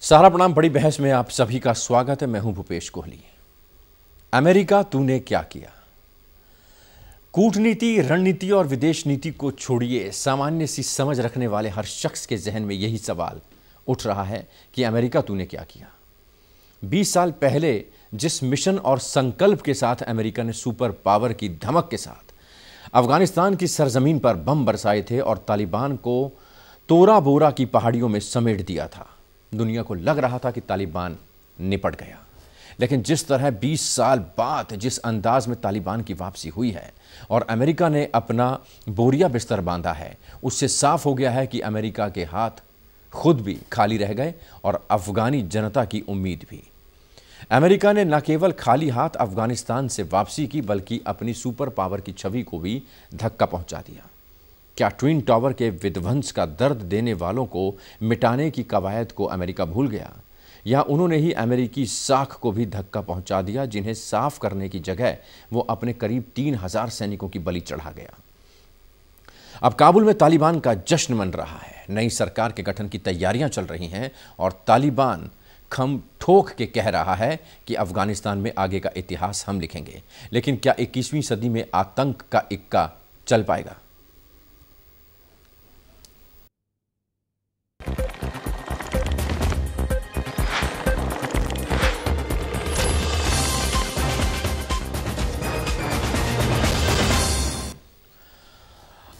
सहारा प्रणाम। बड़ी बहस में आप सभी का स्वागत है। मैं हूं भूपेश कोहली। अमेरिका तूने क्या किया? कूटनीति, रणनीति और विदेश नीति को छोड़िए, सामान्य सी समझ रखने वाले हर शख्स के जहन में यही सवाल उठ रहा है कि अमेरिका तूने क्या किया। 20 साल पहले जिस मिशन और संकल्प के साथ अमेरिका ने सुपर पावर की धमक के साथ अफगानिस्तान की सरजमीन पर बम बरसाए थे और तालिबान को तोरा बोरा की पहाड़ियों में समेट दिया था, दुनिया को लग रहा था कि तालिबान निपट गया। लेकिन जिस तरह 20 साल बाद जिस अंदाज में तालिबान की वापसी हुई है और अमेरिका ने अपना बोरिया बिस्तर बांधा है, उससे साफ हो गया है कि अमेरिका के हाथ खुद भी खाली रह गए और अफगानी जनता की उम्मीद भी। अमेरिका ने न केवल खाली हाथ अफगानिस्तान से वापसी की, बल्कि अपनी सुपर पावर की छवि को भी धक्का पहुंचा दिया। क्या ट्विन टावर के विध्वंस का दर्द देने वालों को मिटाने की कवायद को अमेरिका भूल गया, या उन्होंने ही अमेरिकी साख को भी धक्का पहुंचा दिया, जिन्हें साफ करने की जगह वो अपने करीब 3000 सैनिकों की बलि चढ़ा गया। अब काबुल में तालिबान का जश्न मन रहा है। नई सरकार के गठन की तैयारियां चल रही हैं और तालिबान खम ठोक के कह रहा है कि अफगानिस्तान में आगे का इतिहास हम लिखेंगे। लेकिन क्या 21वीं सदी में आतंक का इक्का चल पाएगा?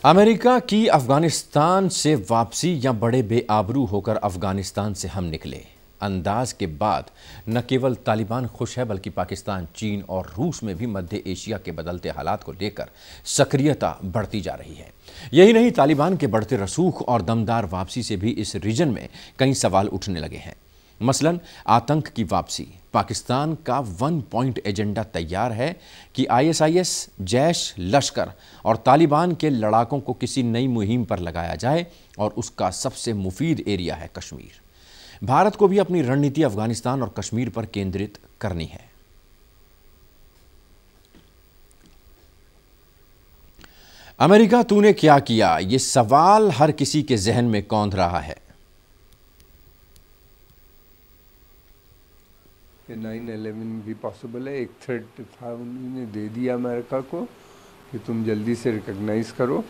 अमेरिका की अफगानिस्तान से वापसी या बड़े बेआबरू होकर अफगानिस्तान से हम निकले अंदाज के बाद न केवल तालिबान खुश है, बल्कि पाकिस्तान, चीन और रूस में भी मध्य एशिया के बदलते हालात को लेकर सक्रियता बढ़ती जा रही है। यही नहीं, तालिबान के बढ़ते रसूख और दमदार वापसी से भी इस रीजन में कई सवाल उठने लगे हैं। मसलन आतंक की वापसी। पाकिस्तान का 1 पॉइंट एजेंडा तैयार है कि आईएसआईएस, जैश, लश्कर और तालिबान के लड़ाकों को किसी नई मुहिम पर लगाया जाए और उसका सबसे मुफीद एरिया है कश्मीर। भारत को भी अपनी रणनीति अफगानिस्तान और कश्मीर पर केंद्रित करनी है। अमेरिका तूने क्या किया? यह सवाल हर किसी के जहन में कौंध रहा है। 9/11 भी पॉसिबल है। एक थ्रेट था, उन्होंने दे दिया अमेरिका को कि तुम जल्दी से रिकॉग्नाइज करो,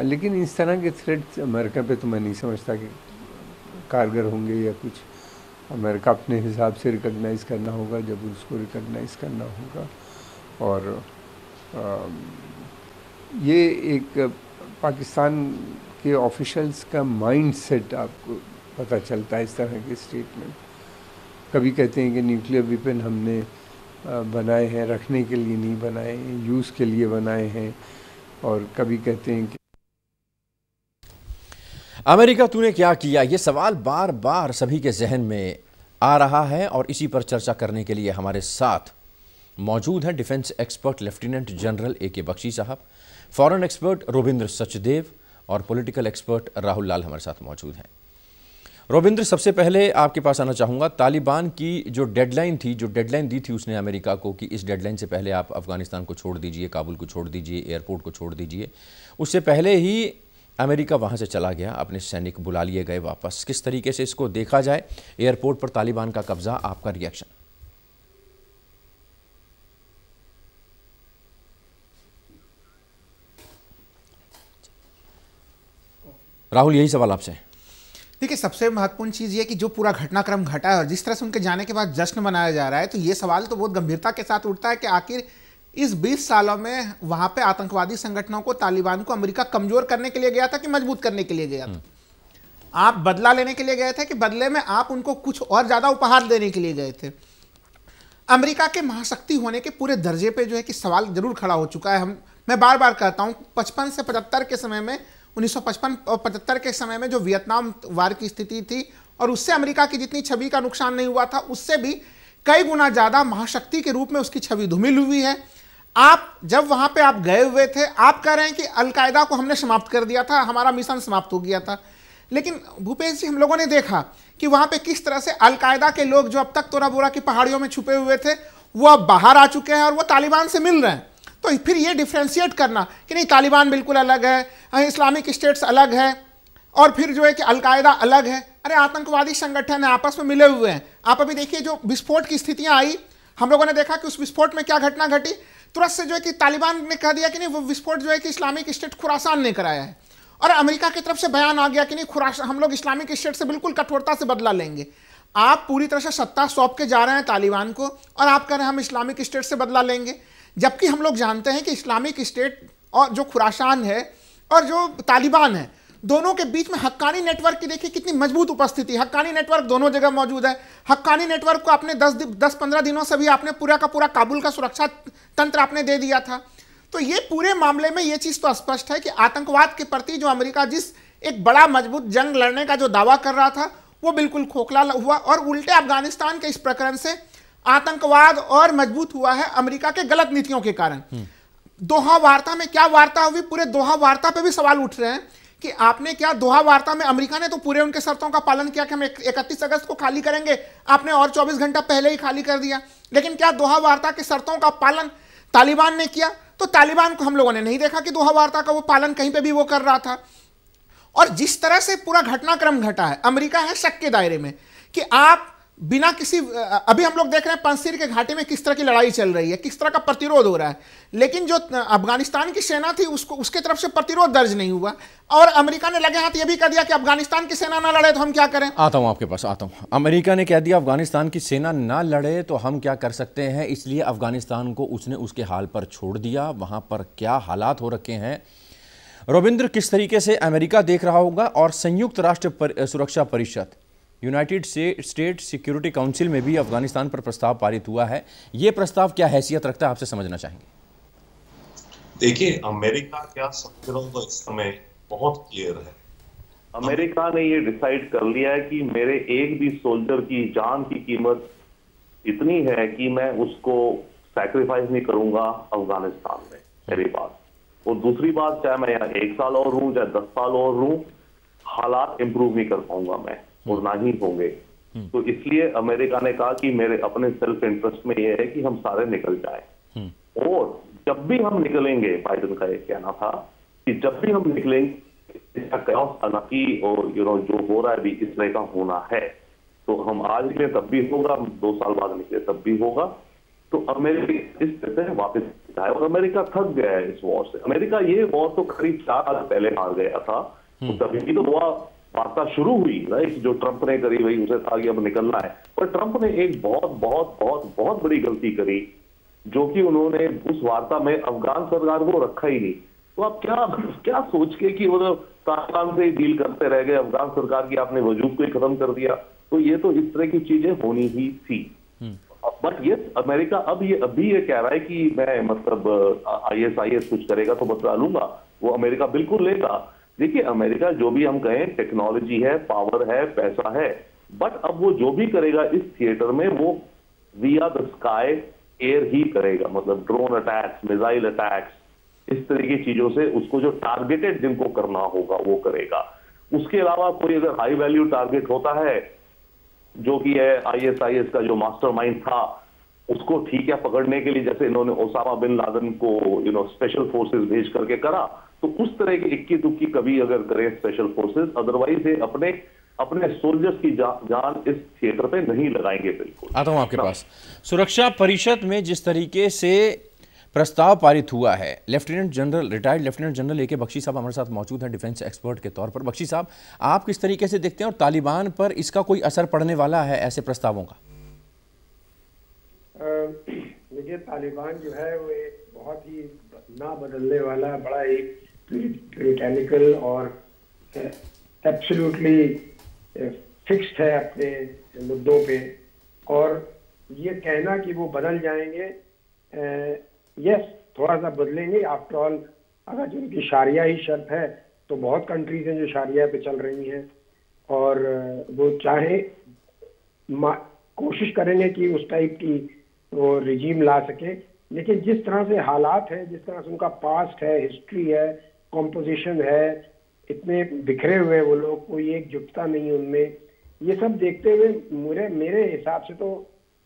लेकिन इस तरह के थ्रेट अमेरिका पे तो मैं नहीं समझता कि कारगर होंगे या कुछ। अमेरिका अपने हिसाब से रिकॉग्नाइज करना होगा जब उसको रिकॉग्नाइज करना होगा। और ये एक पाकिस्तान के ऑफिशियल्स का माइंड सेट आपको पता चलता है इस तरह के स्टेटमेंट। कभी कहते हैं कि न्यूक्लियर वेपन हमने बनाए हैं, रखने के लिए नहीं बनाए हैं, यूज़ के लिए बनाए हैं, और कभी कहते हैं कि अमेरिका तूने क्या किया? ये सवाल बार बार सभी के जहन में आ रहा है और इसी पर चर्चा करने के लिए हमारे साथ मौजूद हैं defence expert lieutenant general AK Bakshi साहब, फॉरेन एक्सपर्ट रोबिंद्र सचदेव और पॉलिटिकल एक्सपर्ट राहुल लाल हमारे साथ मौजूद हैं। रोबिंद्र, सबसे पहले आपके पास आना चाहूँगा। तालिबान की जो डेडलाइन दी थी उसने अमेरिका को कि इस डेडलाइन से पहले आप अफगानिस्तान को छोड़ दीजिए, काबुल को छोड़ दीजिए, एयरपोर्ट को छोड़ दीजिए। उससे पहले ही अमेरिका वहाँ से चला गया, अपने सैनिक बुला लिए गए वापस। किस तरीके से इसको देखा जाए? एयरपोर्ट पर तालिबान का कब्जा, आपका रिएक्शन? राहुल, यही सवाल आपसे। देखिए, सबसे महत्वपूर्ण चीज़ ये कि जो पूरा घटनाक्रम घटा है और जिस तरह से उनके जाने के बाद जश्न मनाया जा रहा है, तो ये सवाल तो बहुत गंभीरता के साथ उठता है कि आखिर इस 20 सालों में वहाँ पे आतंकवादी संगठनों को, तालिबान को अमेरिका कमजोर करने के लिए गया था कि मजबूत करने के लिए गया था? आप बदला लेने के लिए गए थे कि बदले में आप उनको कुछ और ज़्यादा उपहार देने के लिए गए थे? अमेरिका के महाशक्ति होने के पूरे दर्जे पे जो है कि सवाल जरूर खड़ा हो चुका है। मैं बार बार कहता हूँ, 55 से 75 के समय में, 1955 और 75 के समय में जो वियतनाम वार की स्थिति थी और उससे अमेरिका की जितनी छवि का नुकसान नहीं हुआ था, उससे भी कई गुना ज़्यादा महाशक्ति के रूप में उसकी छवि धूमिल हुई है। आप जब वहाँ पे आप गए हुए थे, आप कह रहे हैं कि अलकायदा को हमने समाप्त कर दिया था, हमारा मिशन समाप्त हो गया था। लेकिन भूपेश जी, हम लोगों ने देखा कि वहाँ पे किस तरह से अलकायदा के लोग जो अब तक तोरा बोरा की पहाड़ियों में छुपे हुए थे, वो अब बाहर आ चुके हैं और वो तालिबान से मिल रहे हैं। तो फिर ये डिफ्रेंशिएट करना कि नहीं तालिबान बिल्कुल अलग है, इस्लामिक स्टेट्स अलग है, और फिर जो है कि अलकायदा अलग है। अरे आतंकवादी संगठन है, आपस में मिले हुए हैं। आप अभी देखिए जो विस्फोट की स्थितियां आई, हम लोगों ने देखा कि उस विस्फोट में क्या घटना घटी। तुरंत से जो है कि तालिबान ने कह दिया कि नहीं, वो विस्फोट जो है कि इस्लामिक स्टेट खुरासान ने कराया है। और अमेरिका की तरफ से बयान आ गया कि नहीं, खुरासान, हम लोग इस्लामिक स्टेट से बिल्कुल कठोरता से बदला लेंगे। आप पूरी तरह से सत्ता सौंप के जा रहे हैं तालिबान को, और आप कह रहे हैं हम इस्लामिक स्टेट से बदला लेंगे, जबकि हम लोग जानते हैं कि इस्लामिक स्टेट और जो खुरासान है और जो तालिबान है, दोनों के बीच में हक्कानी नेटवर्क की देखिए कितनी मजबूत उपस्थिति। हक्कानी नेटवर्क दोनों जगह मौजूद है। हक्कानी नेटवर्क को आपने 10-15 दिनों से भी आपने पूरा का पूरा काबुल का सुरक्षा तंत्र आपने दे दिया था। तो ये पूरे मामले में ये चीज तो स्पष्ट है कि आतंकवाद के प्रति जो अमेरिका जिस एक बड़ा मजबूत जंग लड़ने का जो दावा कर रहा था, वो बिल्कुल खोखला हुआ, और उल्टे अफगानिस्तान के इस प्रकरण से आतंकवाद और मजबूत हुआ है अमेरिका के गलत नीतियों के कारण। दोहा वार्ता में क्या वार्ता हुई, पूरे दोहा वार्ता पे भी सवाल उठ रहे हैं कि आपने क्या, दोहा वार्ता में अमेरिका ने तो पूरे उनके शर्तों का पालन किया कि हम 31 अगस्त को खाली करेंगे, आपने और 24 घंटा पहले ही खाली कर दिया। लेकिन क्या दोहा वार्ता की शर्तों का पालन तालिबान ने किया? तो तालिबान को हम लोगों ने नहीं देखा कि दोहा वार्ता का वो पालन कहीं पे भी वो कर रहा था। और जिस तरह से पूरा घटनाक्रम घटा है, अमेरिका है शक के दायरे में कि आप बिना किसी, अभी हम लोग देख रहे हैं पंजशीर के घाटी में किस तरह की लड़ाई चल रही है, किस तरह का प्रतिरोध हो रहा है, लेकिन जो अफगानिस्तान की सेना थी उसको, उसके तरफ से प्रतिरोध दर्ज नहीं हुआ। और अमेरिका ने लगे हाथ ये भी कह दिया कि अफगानिस्तान की सेना ना लड़े तो हम क्या करें। आता हूं आपके पास, आता हूं। अमेरिका ने कह दिया अफगानिस्तान की सेना ना लड़े तो हम क्या कर सकते हैं, इसलिए अफगानिस्तान को उसने उसके हाल पर छोड़ दिया। वहां पर क्या हालात हो रखे हैं, रविंद्र, किस तरीके से अमेरिका देख रहा होगा, और संयुक्त राष्ट्र सुरक्षा परिषद, यूनाइटेड स्टेट सिक्योरिटी काउंसिल में भी अफगानिस्तान पर प्रस्ताव पारित हुआ है। यह प्रस्ताव क्या हैसियत रखता है, आपसे समझना चाहेंगे। देखिए, अमेरिका क्या समझ रहा होगा इस समय बहुत क्लियर है। अमेरिका ने ये डिसाइड कर लिया है कि मेरे एक भी सोल्जर की जान की कीमत इतनी है कि मैं उसको सैक्रिफाइस नहीं करूंगा अफगानिस्तान में, पहली बात। और दूसरी बात, चाहे मैं यहाँ 1 साल और हूं, चाहे 10 साल और हूं, हालात इंप्रूव नहीं कर पाऊंगा मैं, और ना ही होंगे। तो इसलिए अमेरिका ने कहा कि मेरे अपने सेल्फ इंटरेस्ट में यह है कि हम सारे निकल जाएं। और जब भी हम निकलेंगे, बाइडेन का यह कहना था कि जब भी हम निकलेंगे, इसका कैओस अनाकी और जो हो रहा है भी इस तरह का होना है, तो हम आज निकले तब भी होगा, 2 साल बाद निकले तब भी होगा। तो अमेरिका इस तरह से वापस है, और अमेरिका थक गया है इस वॉर से। अमेरिका ये वॉर तो करीब 4 साल पहले हार गया था, तो तभी तो हुआ वार्ता शुरू हुई, राइट, जो ट्रंप ने करी वही उसे था कि अब निकलना है। पर ट्रंप ने एक बहुत बहुत बहुत बहुत बड़ी गलती करी, जो कि उन्होंने उस वार्ता में अफगान सरकार को रखा ही नहीं। तो आप क्या सोच के कि वो तालिबान से डील करते रह गए, अफगान सरकार की आपने वजूद को ही खत्म कर दिया। तो ये तो इस तरह की चीजें होनी ही थी। बट ये अमेरिका अभी ये कह रहा है कि मैं मतलब ISIS कुछ करेगा तो बदला लूंगा, वो अमेरिका बिल्कुल लेगा। देखिए, अमेरिका जो भी हम कहें, टेक्नोलॉजी है, पावर है, पैसा है, बट अब वो जो भी करेगा इस थिएटर में, वो विया द स्काई एयर ही करेगा। मतलब ड्रोन अटैक्स, मिसाइल अटैक्स, इस तरह की चीजों से उसको जो टारगेटेड जिनको करना होगा वो करेगा। उसके अलावा कोई अगर हाई वैल्यू टारगेट होता है, जो कि है ISIS का जो मास्टरमाइंड था, उसको ठीक है पकड़ने के लिए, जैसे इन्होंने ओसामा बिन लादेन को स्पेशल फोर्सेस भेज करके करा, तो उस तरह की इक्की दुक्की कभी अगर करें स्पेशल फोर्सेस, अदरवाइज ये अपने सोल्जर्स की जान इस थिएटर पे नहीं लगाएंगे। बिल्कुल आता हूं आपके पास। सुरक्षा परिषद में जिस तरीके से प्रस्ताव पारित हुआ है, retired lieutenant general AK Bakshi साहब हमारे साथ मौजूद हैं डिफेंस एक्सपर्ट के तौर पर। बख्शी साहब, आप किस तरीके से देखते हैं, और तालिबान पर इसका कोई असर पड़ने वाला है ऐसे प्रस्तावों का? देखिए, तालिबान जो है वो एक बहुत ही ना बदलने वाला, बड़ा एक प्यूरिटैनिकल और एब्सोल्युटली फिक्स्ड है अपने मुद्दों पे। और ये कहना कि वो बदल जाएंगे, यस, थोड़ा सा बदलेंगे। आफ्टर ऑल, अगर जो उनकी शारिया ही शर्त है, तो बहुत कंट्रीज हैं जो शारिया पे चल रही हैं, और वो चाहे कोशिश करेंगे कि उस टाइप की वो रिजीम ला सके। लेकिन जिस तरह से हालात है, जिस तरह से उनका पास्ट है, हिस्ट्री है, कॉम्पोजिशन है, इतने बिखरे हुए वो लोग, कोई एकजुटता नहीं उनमें, ये सब देखते हुए मेरे हिसाब से तो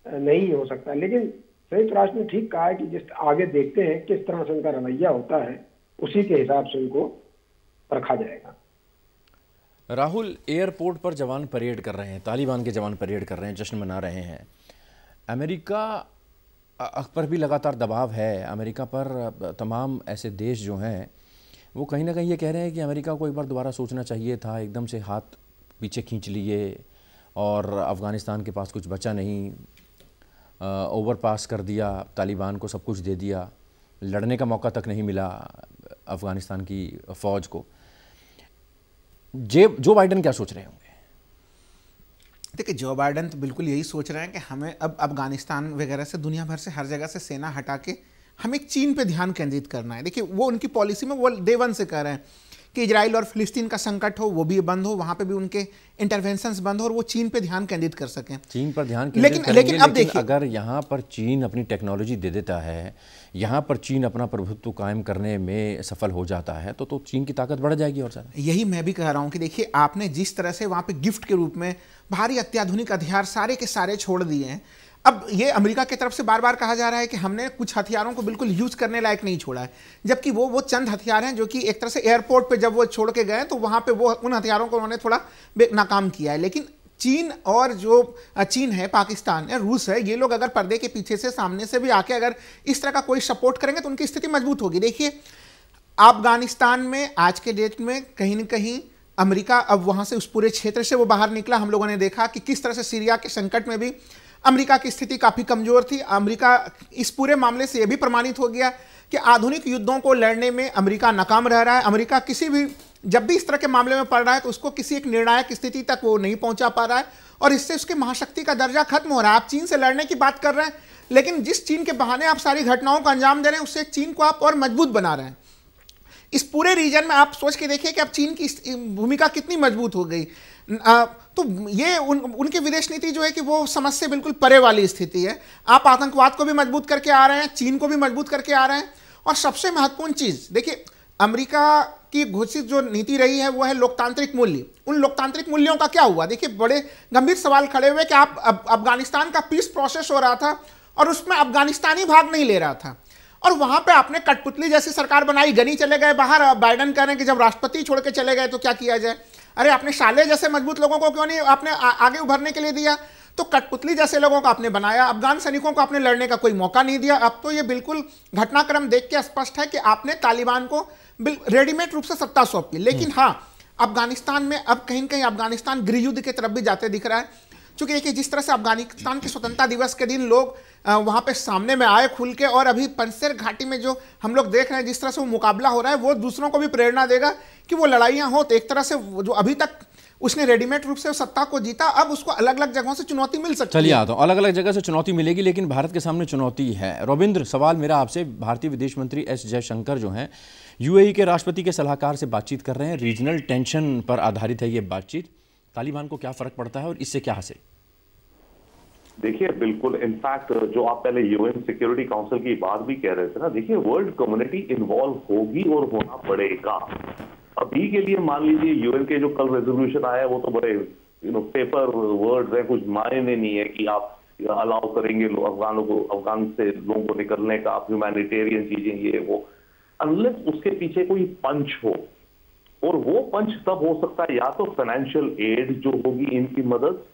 नहीं हो सकता। लेकिन संयुक्त राष्ट्र ने ठीक कहा है कि जिस आगे देखते हैं किस तरह से उनका रवैया होता है, उसी के हिसाब से उनको रखा जाएगा। राहुल, एयरपोर्ट पर जवान परेड कर रहे हैं, तालिबान के जवान परेड कर रहे हैं, जश्न मना रहे हैं। अमेरिका पर भी लगातार दबाव है, अमेरिका पर तमाम ऐसे देश जो हैं वो कहीं ना कहीं ये कह रहे हैं कि अमेरिका को एक बार दोबारा सोचना चाहिए था, एकदम से हाथ पीछे खींच लिए और अफ़गानिस्तान के पास कुछ बचा नहीं, ओवरपास कर दिया, तालिबान को सब कुछ दे दिया, लड़ने का मौका तक नहीं मिला अफ़गानिस्तान की फ़ौज को। जो बाइडन क्या सोच रहे होंगे? देखिए, जो बाइडन तो बिल्कुल यही सोच रहे हैं कि हमें अब अफगानिस्तान वगैरह से, दुनिया भर से, हर जगह से सेना हटा के हमें चीन पे ध्यान केंद्रित करना है। देखिए, वो उनकी पॉलिसी में वो डे वन से कह रहे हैं कि इजराइल और फिलिस्तीन का संकट हो वो भी बंद हो, वहाँ पे भी उनके इंटरवेंशंस बंद हो और वो चीन पे ध्यान केंद्रित कर सकें। चीन पर ध्यान केंद्रित करेंगे, लेकिन अब देखिए, अगर यहाँ पर चीन अपनी टेक्नोलॉजी दे देता है, यहाँ पर चीन अपना प्रभुत्व कायम करने में सफल हो जाता है तो चीन की ताकत बढ़ जाएगी और ज़्यादा। यही मैं भी कह रहा हूँ कि देखिए, आपने जिस तरह से वहाँ पे गिफ्ट के रूप में भारी अत्याधुनिक हथियार सारे के सारे छोड़ दिए हैं, अब ये अमेरिका की तरफ से बार बार कहा जा रहा है कि हमने कुछ हथियारों को बिल्कुल यूज करने लायक नहीं छोड़ा है, जबकि वो चंद हथियार हैं जो कि एक तरह से एयरपोर्ट पे जब वो छोड़ के गए तो वहाँ पे वो उन हथियारों को उन्होंने थोड़ा नाकाम किया है। लेकिन चीन और जो चीन है, पाकिस्तान है, रूस है, ये लोग अगर पर्दे के पीछे से, सामने से भी आके अगर इस तरह का कोई सपोर्ट करेंगे तो उनकी स्थिति मजबूत होगी। देखिए, अफगानिस्तान में आज के डेट में कहीं ना कहीं अमेरिका अब वहाँ से, उस पूरे क्षेत्र से वो बाहर निकला। हम लोगों ने देखा कि किस तरह से सीरिया के संकट में भी अमेरिका की स्थिति काफ़ी कमज़ोर थी। अमेरिका इस पूरे मामले से यह भी प्रमाणित हो गया कि आधुनिक युद्धों को लड़ने में अमेरिका नाकाम रह रहा है। अमेरिका किसी भी, जब भी इस तरह के मामले में पड़ रहा है तो उसको किसी एक निर्णायक स्थिति तक वो नहीं पहुंचा पा रहा है और इससे उसके महाशक्ति का दर्जा खत्म हो रहा है। आप चीन से लड़ने की बात कर रहे हैं, लेकिन जिस चीन के बहाने आप सारी घटनाओं को अंजाम दे रहे हैं, उससे चीन को आप और मजबूत बना रहे हैं। इस पूरे रीजन में आप सोच के देखिए कि अब चीन की भूमिका कितनी मजबूत हो गई। तो ये उनकी विदेश नीति जो है कि वो समझ से बिल्कुल परे वाली स्थिति है। आप आतंकवाद को भी मजबूत करके आ रहे हैं, चीन को भी मजबूत करके आ रहे हैं, और सबसे महत्वपूर्ण चीज देखिए, अमेरिका की घोषित जो नीति रही है वो है लोकतांत्रिक मूल्य। उन लोकतांत्रिक मूल्यों का क्या हुआ? देखिए, बड़े गंभीर सवाल खड़े हुए कि आप अफगानिस्तान का पीस प्रोसेस हो रहा था और उसमें अफगानिस्तानी भाग नहीं ले रहा था, और वहां पे आपने कठपुतली जैसी सरकार बनाई, गनी चले गए बाहर। बाइडन कह रहे हैं कि जब राष्ट्रपति छोड़ के चले गए तो क्या किया जाए। अरे, आपने शाले जैसे मजबूत लोगों को क्यों नहीं आपने आगे उभरने के लिए दिया? तो कठपुतली जैसे लोगों को आपने बनाया, अफगान सैनिकों को आपने लड़ने का कोई मौका नहीं दिया। अब तो ये बिल्कुल घटनाक्रम देख के स्पष्ट है कि आपने तालिबान को रेडीमेड रूप से सत्ता सौंपी। लेकिन हाँ, अफगानिस्तान में अब कहीं न कहीं अफगानिस्तान गृह युद्ध की तरफ भी जाते दिख रहा है। क्योंकि देखिए, जिस तरह से अफगानिस्तान के स्वतंत्रता दिवस के दिन लोग वहाँ पे सामने में आए खुल के, और अभी पंजशेर घाटी में जो हम लोग देख रहे हैं जिस तरह से वो मुकाबला हो रहा है, वो दूसरों को भी प्रेरणा देगा कि वो लड़ाइयाँ हो। तो एक तरह से जो अभी तक उसने रेडीमेड रूप से सत्ता को जीता, अब उसको अलग अलग जगहों से चुनौती मिल सकती है। चलिए आता हूँ, अलग अलग जगह से चुनौती मिलेगी, लेकिन भारत के सामने चुनौती है। रविंद्र, सवाल मेरा आपसे, भारतीय विदेश मंत्री एस जयशंकर जो हैं यूएई के राष्ट्रपति के सलाहकार से बातचीत कर रहे हैं। रीजनल टेंशन पर आधारित है ये बातचीत। तालिबान को क्या फर्क पड़ता है और इससे क्या हासिल? देखिए, बिल्कुल, इनफैक्ट जो आप पहले यूएन सिक्योरिटी काउंसिल की बात भी कह रहे थे ना, देखिए, वर्ल्ड कम्युनिटी इन्वॉल्व होगी और होना पड़ेगा। अभी के लिए मान लीजिए यूएन के जो कल रेजोल्यूशन आया है वो तो बड़े पेपर वर्ड्स है, कुछ मायने नहीं है कि आप अलाउ करेंगे अफगानों को, अफगान से लोगों को निकलने का, आप ह्यूमैनिटेरियन चीजें ये वो, अनलेस उसके पीछे कोई पंच हो। और वो पंच तब हो सकता है या तो फाइनेंशियल एड जो होगी, इनकी मदद,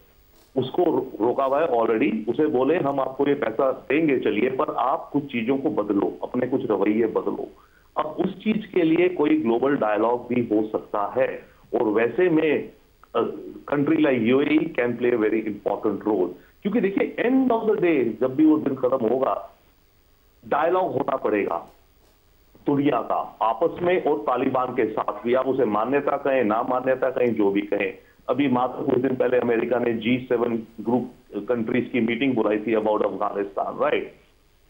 उसको रोका हुआ है ऑलरेडी, उसे बोले हम आपको ये पैसा देंगे चलिए, पर आप कुछ चीजों को बदलो, अपने कुछ रवैये बदलो। अब उस चीज के लिए कोई ग्लोबल डायलॉग भी हो सकता है, और वैसे में country like UAE can play very important role. क्योंकि देखिए, एंड ऑफ द डे जब भी वो दिन खत्म होगा, डायलॉग होना पड़ेगा दुनिया का आपस में और तालिबान के साथ भी। आप उसे मान्यता कहें, ना मान्यता कहें, जो भी कहें। अभी मात्र कुछ दिन पहले अमेरिका ने G7 ग्रुप कंट्रीज की मीटिंग बुलाई थी अबाउट अफगानिस्तान, राइट?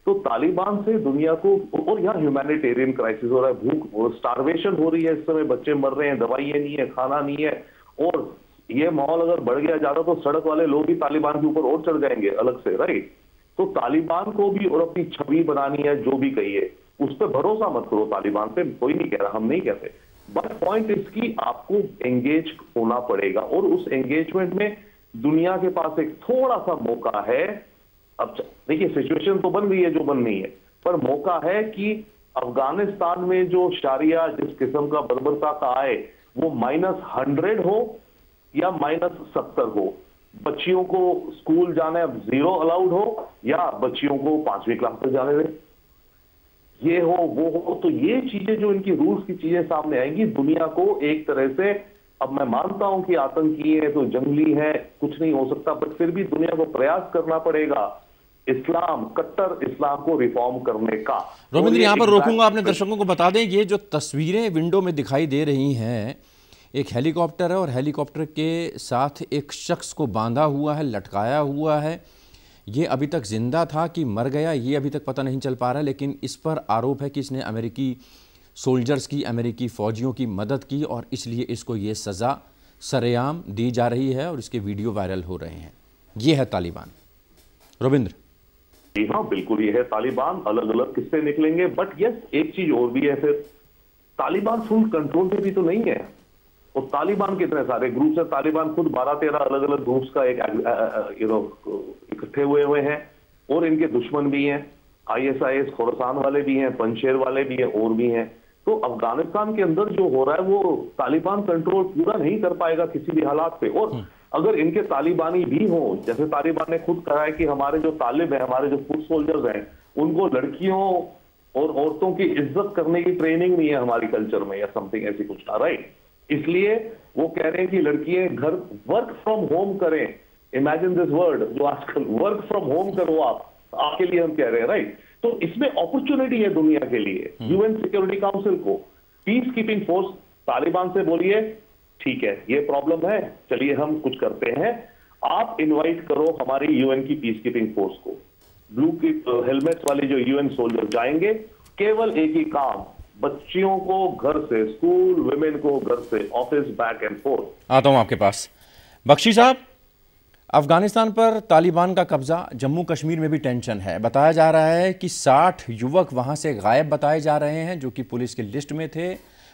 तो तालिबान से दुनिया को, और यहाँ ह्यूमैनिटेरियन क्राइसिस हो रहा है, भूख और स्टारवेशन हो रही है इस समय, बच्चे मर रहे हैं, दवाइयां नहीं है, खाना नहीं है, और ये माहौल अगर बढ़ गया ज्यादा तो सड़क वाले लोग भी तालिबान के ऊपर और चढ़ जाएंगे अलग से, राइट? तो तालिबान को भी और अपनी छवि बनानी है, जो भी कहिए, उस पर भरोसा मत करो तालिबान पे, कोई नहीं कह रहा, हम नहीं कहते, बट पॉइंट इसकी आपको एंगेज होना पड़ेगा, और उस एंगेजमेंट में दुनिया के पास एक थोड़ा सा मौका है। अब देखिए, सिचुएशन तो बन गई है जो बन रही है, पर मौका है कि अफगानिस्तान में जो शारिया जिस किस्म का बर्बरता का आए, वो -100 हो या -70 हो, बच्चियों को स्कूल जाने अब 0 अलाउड हो या बच्चियों को 5वीं क्लास तक जाने दें, ये हो वो हो, तो ये चीजें जो इनकी रूल्स की चीजें सामने आएंगी, दुनिया को एक तरह से, अब मैं मानता हूं कि आतंकी है तो जंगली है, कुछ नहीं हो सकता, बट फिर भी दुनिया को प्रयास करना पड़ेगा इस्लाम, कट्टर इस्लाम को रिफॉर्म करने का। रविंद्र, यहां पर रोकूंगा, अपने दर्शकों को बता दें, ये जो तस्वीरें विंडो में दिखाई दे रही हैं, एक हेलीकॉप्टर है और हेलीकॉप्टर के साथ एक शख्स को बांधा हुआ है, लटकाया हुआ है। ये अभी तक जिंदा था कि मर गया, ये अभी तक पता नहीं चल पा रहा, लेकिन इस पर आरोप है कि इसने अमेरिकी सोल्जर्स की, अमेरिकी फ़ौजियों की मदद की और इसलिए इसको ये सज़ा सरेआम दी जा रही है और इसके वीडियो वायरल हो रहे हैं। ये है तालिबान। रविंद्र। जी हाँ, बिल्कुल ये है तालिबान। अलग अलग किस्से निकलेंगे, बट यस, एक चीज और भी है, फिर तालिबान फुल कंट्रोल पे भी तो नहीं है। और तालिबान के इतने सारे ग्रुप्स हैं, तालिबान खुद 12-13 अलग अलग ग्रुप्स का एक इकट्ठे हुए हैं, और इनके दुश्मन भी हैं, ISIS खोरासान वाले भी हैं, पंशेर वाले भी हैं, और भी हैं। तो अफगानिस्तान के अंदर जो हो रहा है वो तालिबान कंट्रोल पूरा नहीं कर पाएगा किसी भी हालात पे। और अगर इनके तालिबानी भी हो, जैसे तालिबान ने खुद कहा है कि हमारे जो तालिब है, हमारे जो फुट सोल्जर्स हैं, उनको लड़कियों और औरतों की इज्जत करने की ट्रेनिंग नहीं है हमारी कल्चर में, या समथिंग ऐसी कुछ था, राइट। इसलिए वो कह रहे हैं कि लड़कियां घर वर्क फ्रॉम होम करें। इमेजिन दिस वर्ड, जो आजकल वर्क फ्रॉम होम करो आप, आपके लिए हम कह रहे हैं, राइट। तो इसमें अपॉर्चुनिटी है दुनिया के लिए, UN सिक्योरिटी काउंसिल को। पीस कीपिंग फोर्स, तालिबान से बोलिए ठीक है ये प्रॉब्लम है, चलिए हम कुछ करते हैं, आप इनवाइट करो हमारी UN की पीस कीपिंग फोर्स को। ब्लू की हेलमेट्स वाले जो UN सोल्जर जाएंगे, केवल एक ही काम, बच्चियों को घर से स्कूल, वुमेन को घर से ऑफिस, बैक एंड फोर्थ। आता हूं आपके पास। बख्शी साहब, अफगानिस्तान पर तालिबान का कब्जा, जम्मू कश्मीर में भी टेंशन है। बताया जा रहा है कि 60 युवक वहां से गायब बताए जा रहे हैं, जो कि पुलिस की लिस्ट में थे,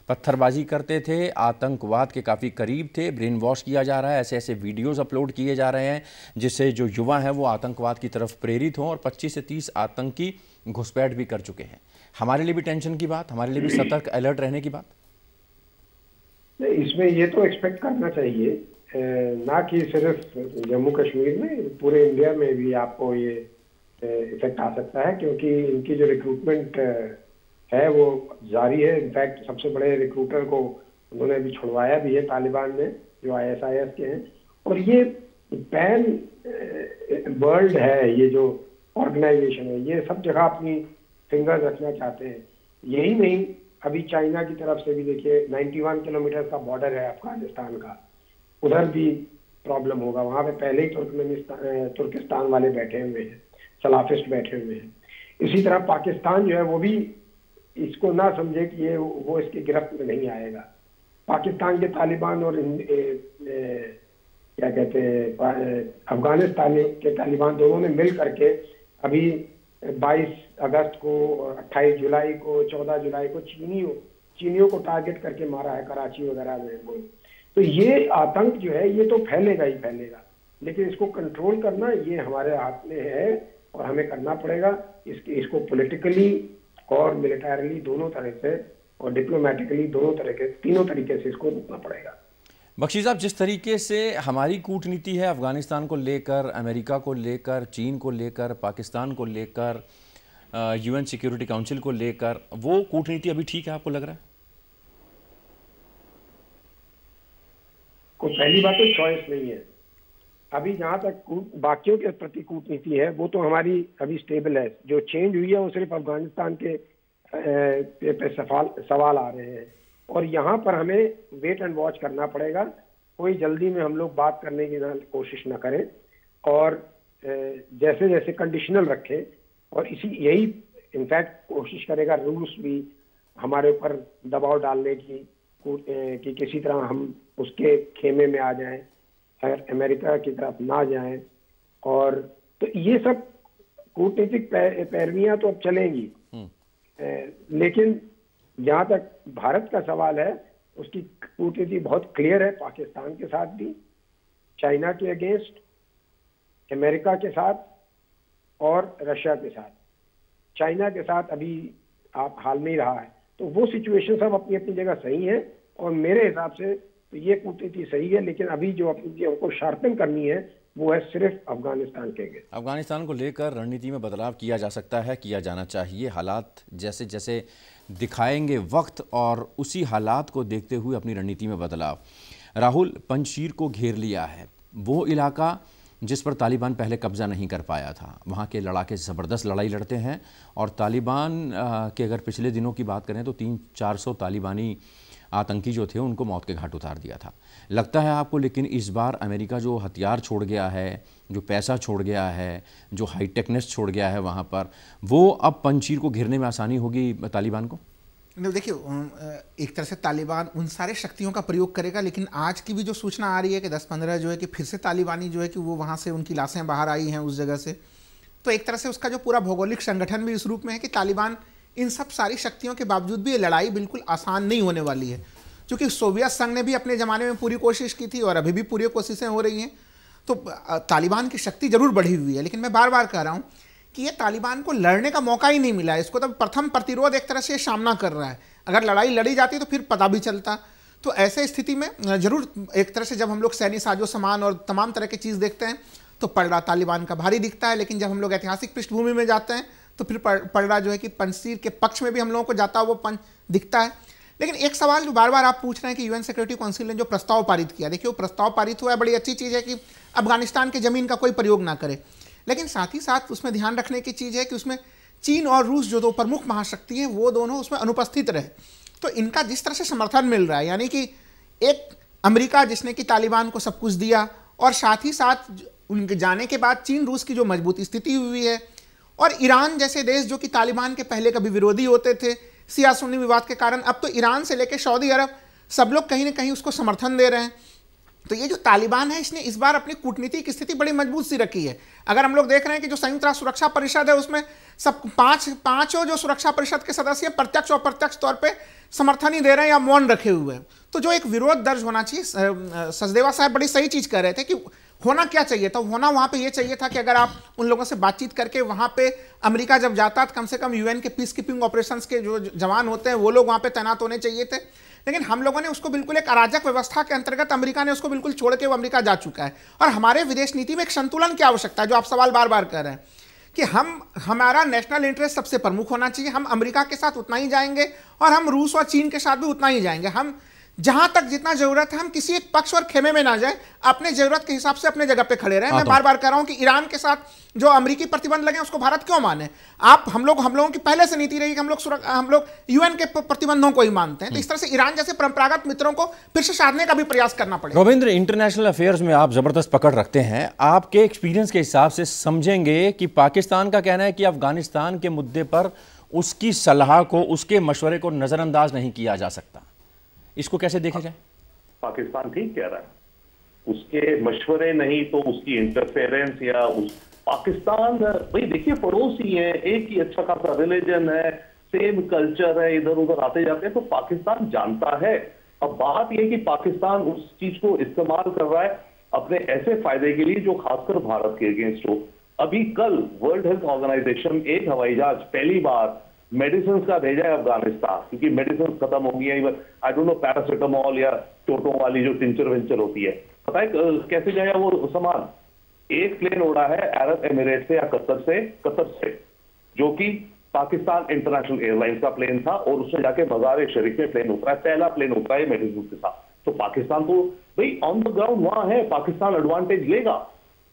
पत्थरबाजी करते थे, आतंकवाद के काफ़ी करीब थे, ब्रेन वॉश किया जा रहा है, ऐसे ऐसे वीडियोस अपलोड किए जा रहे हैं जिससे जो युवा हैं वो आतंकवाद की तरफ प्रेरित हों, और 25 से 30 आतंकी घुसपैठ भी कर चुके हैं। हमारे लिए भी टेंशन की बात, हमारे लिए भी सतर्क अलर्ट रहने की बात। इसमें ये तो एक्सपेक्ट करना चाहिए, ना कि सिर्फ जम्मू कश्मीर में, पूरे इंडिया में भी आपको ये इफेक्ट आ सकता है, क्योंकि इनकी जो रिक्रूटमेंट है वो जारी है। इनफैक्ट सबसे बड़े रिक्रूटर को उन्होंने अभी छुड़वाया भी है तालिबान ने, जो ISIS के हैं। और ये पैन वर्ल्ड है, ये जो ऑर्गेनाइजेशन है, ये सब जगह अपनी फिंगर रखना चाहते हैं। यही नहीं, अभी चाइना की तरफ से भी देखिए 91 किलोमीटर का बॉर्डर है अफगानिस्तान का, उधर भी प्रॉब्लम होगा। वहां पे पहले ही तुर्किस्तान वाले बैठे हुए हैं, सलाफिस्ट बैठे हुए हैं। इसी तरह पाकिस्तान जो है वो भी इसको ना समझे कि ये वो इसकी गिरफ्त में नहीं आएगा। पाकिस्तान के तालिबान और क्या कहते हैं अफगानिस्तान के तालिबान दोनों ने मिल करके अभी 22 अगस्त को, 28 जुलाई को, 14 जुलाई को चीनियों को टारगेट करके मारा है कराची वगैरह में। तो ये आतंक जो है ये तो फैलेगा ही फैलेगा, लेकिन इसको कंट्रोल करना ये हमारे हाथ में है और हमें करना पड़ेगा। इसको पॉलिटिकली और मिलिटरीली दोनों तरह से, और डिप्लोमेटिकली तीनों तरीके से इसको रोकना पड़ेगा। बख्शी साहब, जिस तरीके से हमारी कूटनीति है अफगानिस्तान को लेकर, अमेरिका को लेकर, चीन को लेकर, पाकिस्तान को लेकर, UN सिक्योरिटी काउंसिल को लेकर, वो कूटनीति अभी ठीक है आपको लग रहा है? पहली बात तो चॉइस नहीं है। अभी जहां तक बाकियों के प्रति कूटनीति है वो तो हमारी अभी स्टेबल है। जो चेंज हुई है वो सिर्फ अफगानिस्तान के पे सवाल आ रहे हैं, और यहाँ पर हमें वेट एंड वॉच करना पड़ेगा। कोई जल्दी में हम लोग बात करने की कोशिश ना करें, और जैसे जैसे कंडीशनल रखें, और यही इनफैक्ट कोशिश करेगा रूस भी हमारे ऊपर दबाव डालने की कि किसी तरह हम उसके खेमे में आ जाएं, अमेरिका की तरफ ना जाएं। और तो ये सब कूटनीतिक पैरवियां तो अब चलेंगी, लेकिन जहां तक भारत का सवाल है उसकी कूटनीति बहुत क्लियर है, पाकिस्तान के साथ भी, चाइना के अगेंस्ट, अमेरिका के साथ और रशिया के साथ। चाइना के साथ अभी आप हाल में ही रहा है, तो वो सिचुएशन सब अपनी अपनी जगह सही है, और मेरे हिसाब से तो ये कूटनीति सही है, लेकिन अभी जो अपनी हमको शार्पन करनी है वो है सिर्फ अफगानिस्तान के लिए। अफगानिस्तान को लेकर रणनीति में बदलाव किया जा सकता है, किया जाना चाहिए। हालात जैसे जैसे दिखाएंगे वक्त, और उसी हालात को देखते हुए अपनी रणनीति में बदलाव। राहुल, पंजशीर को घेर लिया है, वो इलाका जिस पर तालिबान पहले कब्जा नहीं कर पाया था। वहाँ के लड़ाके ज़बरदस्त लड़ाई लड़ते हैं, और तालिबान के अगर पिछले दिनों की बात करें तो 300-400 तालिबानी आतंकी जो थे उनको मौत के घाट उतार दिया था। लगता है आपको लेकिन इस बार अमेरिका जो हथियार छोड़ गया है, जो पैसा छोड़ गया है, जो हाईटेकनेस छोड़ गया है वहाँ पर, वो अब पंजशीर को घेरने में आसानी होगी तालिबान को? देखिए, एक तरह से तालिबान उन सारे शक्तियों का प्रयोग करेगा, लेकिन आज की भी जो सूचना आ रही है कि 10-15 जो है कि फिर से तालिबानी जो है कि वो वहाँ से उनकी लाशें बाहर आई हैं उस जगह से, तो एक तरह से उसका जो पूरा भौगोलिक संगठन भी इस रूप में है कि तालिबान इन सब सारी शक्तियों के बावजूद भी ये लड़ाई बिल्कुल आसान नहीं होने वाली है, क्योंकि सोवियत संघ ने भी अपने ज़माने में पूरी कोशिश की थी और अभी भी पूरी कोशिशें हो रही हैं। तो तालिबान की शक्ति जरूर बढ़ी हुई है, लेकिन मैं बार बार कह रहा हूँ कि ये तालिबान को लड़ने का मौका ही नहीं मिला है। इसको तो प्रथम प्रतिरोध एक तरह से सामना कर रहा है। अगर लड़ाई लड़ी जाती तो फिर पता भी चलता। तो ऐसे स्थिति में जरूर एक तरह से जब हम लोग सैन्य साजो सामान और तमाम तरह की चीज़ देखते हैं तो पलड़ा तालिबान का भारी दिखता है, लेकिन जब हम लोग ऐतिहासिक पृष्ठभूमि में जाते हैं तो फिर पलड़ा जो है कि पंजशीर के पक्ष में भी हम लोगों को जाता वो पंच दिखता है। लेकिन एक सवाल जो बार बार आप पूछ रहे हैं कि यूएन सिक्योरिटी काउंसिल ने जो प्रस्ताव पारित किया, देखिए वो प्रस्ताव पारित हुआ है, बड़ी अच्छी चीज़ है कि अफगानिस्तान की ज़मीन का कोई प्रयोग ना करे, लेकिन साथ ही साथ उसमें ध्यान रखने की चीज़ है कि उसमें चीन और रूस जो दो प्रमुख महाशक्ति हैं वो दोनों उसमें अनुपस्थित रहे। तो इनका जिस तरह से समर्थन मिल रहा है, यानी कि एक अमेरिका जिसने कि तालिबान को सब कुछ दिया, और साथ ही साथ उनके जाने के बाद चीन रूस की जो मजबूत स्थिति हुई है, और ईरान जैसे देश जो कि तालिबान के पहले कभी विरोधी होते थे शिया सुन्नी विवाद के कारण, अब तो ईरान से लेकर सऊदी अरब सब लोग कहीं ना कहीं उसको समर्थन दे रहे हैं। तो ये जो तालिबान है इसने इस बार अपनी कूटनीतिक स्थिति बड़ी मजबूत सी रखी है। अगर हम लोग देख रहे हैं कि जो संयुक्त राष्ट्र सुरक्षा परिषद है उसमें सब पांचों जो सुरक्षा परिषद के सदस्य प्रत्यक्ष और अप्रत्यक्ष तौर पे समर्थन ही दे रहे हैं या मौन रखे हुए हैं। तो जो एक विरोध दर्ज होना चाहिए, सचदेवा साहब बड़ी सही चीज कह रहे थे कि होना क्या चाहिए था, होना वहां पे ये चाहिए था कि अगर आप उन लोगों से बातचीत करके वहां पे अमेरिका जब जाता तो कम से कम यूएन के पीस कीपिंग ऑपरेशंस के जो जवान होते हैं वो लोग वहां पे तैनात होने चाहिए थे। लेकिन हम लोगों ने उसको बिल्कुल एक अराजक व्यवस्था के अंतर्गत अमेरिका ने उसको बिल्कुल छोड़ के वो अमेरिका जा चुका है। और हमारे विदेश नीति में एक संतुलन की आवश्यकता है, जो आप सवाल बार बार कर रहे हैं कि हमारा नेशनल इंटरेस्ट सबसे प्रमुख होना चाहिए। हम अमेरिका के साथ उतना ही जाएंगे और हम रूस और चीन के साथ भी उतना ही जाएंगे। हम जहां तक जितना जरूरत है हम किसी एक पक्ष और खेमे में ना जाए, अपने जरूरत के हिसाब से अपने जगह पे खड़े रहें। मैं बार बार कह रहा हूं कि ईरान के साथ जो अमेरिकी प्रतिबंध लगे उसको भारत क्यों माने? हम लोगों की पहले से नीति रही कि हम लोग यूएन के प्रतिबंधों को ही मानते हैं। तो इस तरह से ईरान जैसे परंपरागत मित्रों को फिर से साधने का भी प्रयास करना पड़ेगा। रविंद्र, इंटरनेशनल अफेयर्स में आप जबरदस्त पकड़ रखते हैं, आपके एक्सपीरियंस के हिसाब से समझेंगे कि पाकिस्तान का कहना है कि अफगानिस्तान के मुद्दे पर उसकी सलाह को, उसके मशवरे को नजरअंदाज नहीं किया जा सकता, इसको कैसे देखा जाए? पाकिस्तान ठीक कह रहा है, उसके मशवरे नहीं तो उसकी इंटरफेरेंस या पाकिस्तान भाई देखिए पड़ोसी है, एक ही अच्छा खासा रिलीजन है, सेम कल्चर है, इधर उधर आते जाते हैं, तो पाकिस्तान जानता है। अब बात यह कि पाकिस्तान उस चीज को इस्तेमाल कर रहा है अपने ऐसे फायदे के लिए जो खासकर भारत के अगेंस्ट हो। अभी कल वर्ल्ड हेल्थ ऑर्गेनाइजेशन एक हवाई जहाज पहली बार मेडिसिन का भेजा है अफगानिस्तान, क्योंकि मेडिसिन खत्म हो गई है। आई डोंट नो पैरासिटामोल या टोटो वाली जो टिंचर वेंचर होती है, पता है कैसे गया वो सामान? एक प्लेन उड़ा है अरब एमिरेट से या कतर से, जो कि पाकिस्तान इंटरनेशनल एयरलाइंस का प्लेन था, और उससे जाके मज़ार शरीफ में प्लेन उतरा है, पहला प्लेन उतरा है मेडिसिन के साथ। तो पाकिस्तान तो भाई ऑन द ग्राउंड वहां है, पाकिस्तान एडवांटेज लेगा।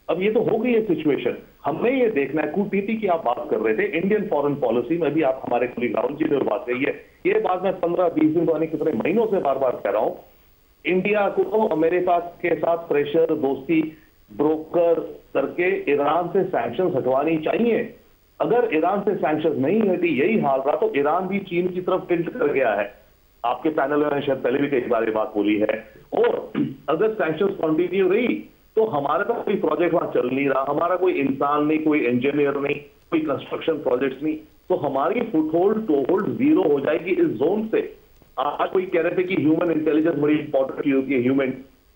अब ये तो हो गई है सिचुएशन, हमें ये देखना है। कूटनीति की आप बात कर रहे थे, इंडियन फॉरेन पॉलिसी में भी आप हमारे कुलीग राहुल जी ने बात कही है। ये बात मैं 15-20 दिन यानी कितने महीनों से बार बार कह रहा हूं, इंडिया को अमेरिका के साथ प्रेशर, दोस्ती ब्रोकर करके ईरान से सैंक्शंस हटवानी चाहिए। अगर ईरान से सैंक्शंस नहीं हटी, यही हाल रहा, तो ईरान भी चीन की तरफ टिल्ट कर गया है। आपके पैनल में शायद पहले भी कई बार ये बात बोली है। और अगर सैंक्शंस कंटिन्यू रही तो हमारा तो कोई प्रोजेक्ट वहां चल नहीं रहा, हमारा कोई इंसान नहीं, कोई इंजीनियर नहीं, कोई कंस्ट्रक्शन प्रोजेक्ट नहीं, तो हमारी फुटहोल्ड टोहोल्ड जीरो हो जाएगी इस जोन से। आज कोई कह रहे थे कि ह्यूमन इंटेलिजेंस बड़ी इंपॉर्टेंट होती है, ह्यूमन,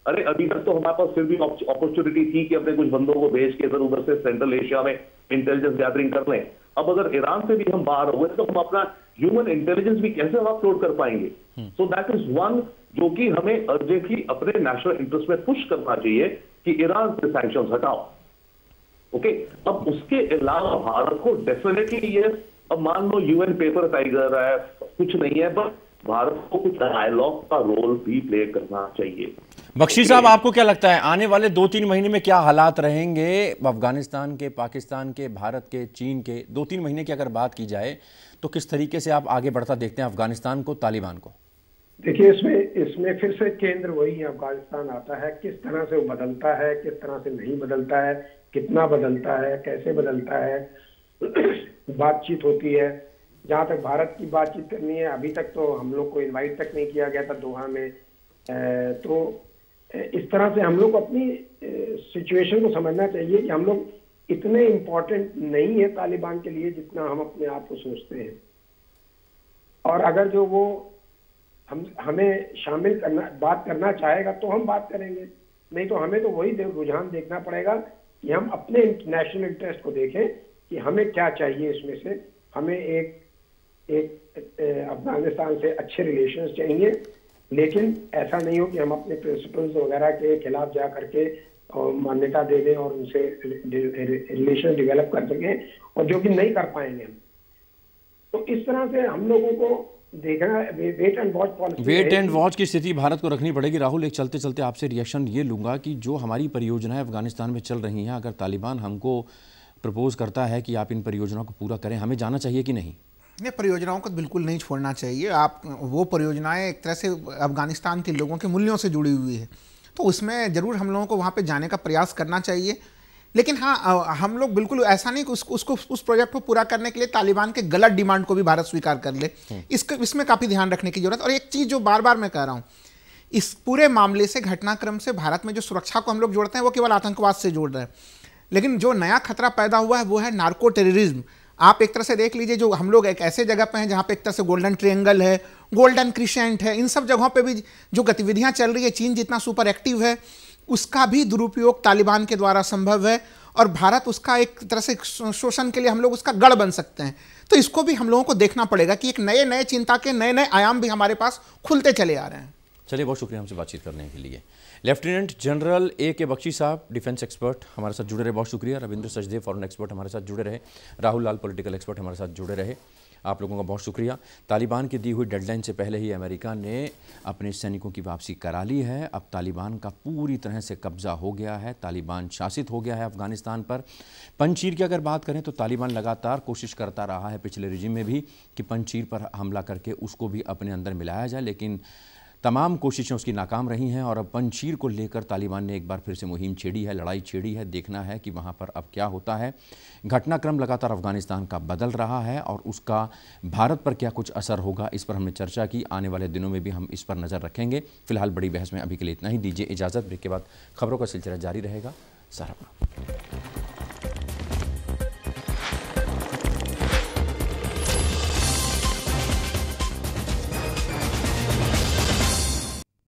अरे अभी तक तो हमारे पास फिर भी अपॉर्चुनिटी थी कि अपने कुछ बंदों को भेज के इधर उधर से सेंट्रल एशिया में इंटेलिजेंस गैदरिंग कर लें। अब अगर ईरान से भी हम बाहर हुए तो हम अपना ह्यूमन इंटेलिजेंस भी कैसे अपलोड कर पाएंगे? सो दैट इज वन जो कि हमें अर्जेंटली अपने नेशनल इंटरेस्ट में पुश करना चाहिए कि ईरान से सैंक्शंस हटाओ। ओके, अब उसके अलावा भारत को डेफिनेटली ये, अब मान लो यूएन पेपर टाइगर है, कुछ नहीं है, पर भारत को कुछ डायलॉग का रोल भी प्ले करना चाहिए। बख्शी साहब, आपको क्या लगता है आने वाले 2-3 महीने में क्या हालात रहेंगे अफगानिस्तान के, पाकिस्तान के, भारत के, चीन के? 2-3 महीने की अगर बात की जाए तो किस तरीके से आप आगे बढ़ता देखते हैं अफगानिस्तान को, तालिबान को? देखिए, इसमें फिर से केंद्र वही है, अफगानिस्तान आता है। किस तरह से वो बदलता है, किस तरह से नहीं बदलता है, कितना बदलता है, कैसे बदलता है, बातचीत होती है। जहां तक भारत की बातचीत करनी है, अभी तक तो हम लोग को इनवाइट तक नहीं किया गया था दोहा में। तो इस तरह से हम लोग अपनी सिचुएशन को समझना चाहिए कि हम लोग इतने इम्पोर्टेंट नहीं है तालिबान के लिए जितना हम अपने आप को सोचते हैं। और अगर जो वो हमें शामिल करना, बात करना चाहेगा तो हम बात करेंगे, नहीं तो हमें तो वही रुझान देखना पड़ेगा कि हम अपने नेशनल इंटरेस्ट को देखें कि हमें क्या चाहिए इसमें से। हमें एक अफगानिस्तान से अच्छे रिलेशंस चाहिए, लेकिन ऐसा नहीं हो कि हम अपने प्रिंसिपल्स वगैरह के खिलाफ जा करके और मान्यता दे दें और उनसे रिलेशन डेवलप कर सकें, और जो कि नहीं कर पाएंगे हम। तो इस तरह से हम लोगों को देखना, wait and watch policy, wait and watch की स्थिति भारत को रखनी पड़ेगी। राहुल, एक चलते चलते आपसे रिएक्शन ये लूंगा कि जो हमारी परियोजनाएं अफगानिस्तान में चल रही हैं, अगर तालिबान हमको प्रपोज करता है कि आप इन परियोजनाओं को पूरा करें, हमें जाना चाहिए कि नहीं? ये परियोजनाओं को बिल्कुल नहीं छोड़ना चाहिए। आप वो परियोजनाएं एक तरह से अफगानिस्तान के लोगों के मूल्यों से जुड़ी हुई है, तो उसमें ज़रूर हम लोगों को वहाँ पे जाने का प्रयास करना चाहिए। लेकिन हाँ, हम लोग बिल्कुल ऐसा नहीं कि उस प्रोजेक्ट को पूरा करने के लिए तालिबान के गलत डिमांड को भी भारत स्वीकार कर ले। इसमें काफ़ी ध्यान रखने की जरूरत। और एक चीज़ जो बार बार मैं कह रहा हूँ, इस पूरे मामले से, घटनाक्रम से भारत में जो सुरक्षा को हम लोग जोड़ते हैं वो केवल आतंकवाद से जोड़ रहे हैं, लेकिन जो नया खतरा पैदा हुआ है वो है नार्को टेररिज्म। आप एक तरह से देख लीजिए, जो हम लोग एक ऐसे जगह पे हैं जहाँ पे एक तरह से गोल्डन ट्रायंगल है, गोल्डन क्रिसेंट है, इन सब जगहों पे भी जो गतिविधियाँ चल रही है, चीन जितना सुपर एक्टिव है, उसका भी दुरुपयोग तालिबान के द्वारा संभव है, और भारत उसका एक तरह से शोषण के लिए हम लोग उसका गढ़ बन सकते हैं। तो इसको भी हम लोगों को देखना पड़ेगा कि एक नए नए चिंता के नए नए आयाम भी हमारे पास खुलते चले आ रहे हैं। चलिए, बहुत शुक्रिया हमसे बातचीत करने के लिए। Lieutenant general A.K. बख्शी साहब, डिफेंस एक्सपर्ट, हमारे साथ जुड़े रहे, बहुत शुक्रिया। रविंद्र सचदेव, फॉरेन एक्सपर्ट, हमारे साथ जुड़े रहे। राहुल लाल, पॉलिटिकल एक्सपर्ट, हमारे साथ जुड़े रहे। आप लोगों का बहुत शुक्रिया। तालिबान की दी हुई डेडलाइन से पहले ही अमेरिका ने अपने सैनिकों की वापसी करा ली है। अब तालिबान का पूरी तरह से कब्जा हो गया है, तालिबान शासित हो गया है अफगानिस्तान पर। पंजशीर की अगर बात करें तो तालिबान लगातार कोशिश करता रहा है पिछले रिजिम में भी कि पंजशीर पर हमला करके उसको भी अपने अंदर मिलाया जाए, लेकिन तमाम कोशिशें उसकी नाकाम रही हैं। और अब पंजशीर को लेकर तालिबान ने एक बार फिर से मुहिम छेड़ी है, लड़ाई छेड़ी है। देखना है कि वहाँ पर अब क्या होता है। घटनाक्रम लगातार अफगानिस्तान का बदल रहा है और उसका भारत पर क्या कुछ असर होगा, इस पर हमने चर्चा की। आने वाले दिनों में भी हम इस पर नज़र रखेंगे। फिलहाल बड़ी बहस में अभी के लिए इतना ही। दीजिए इजाज़त। ब्रेक के बाद खबरों का सिलसिला जारी रहेगा। सराहना।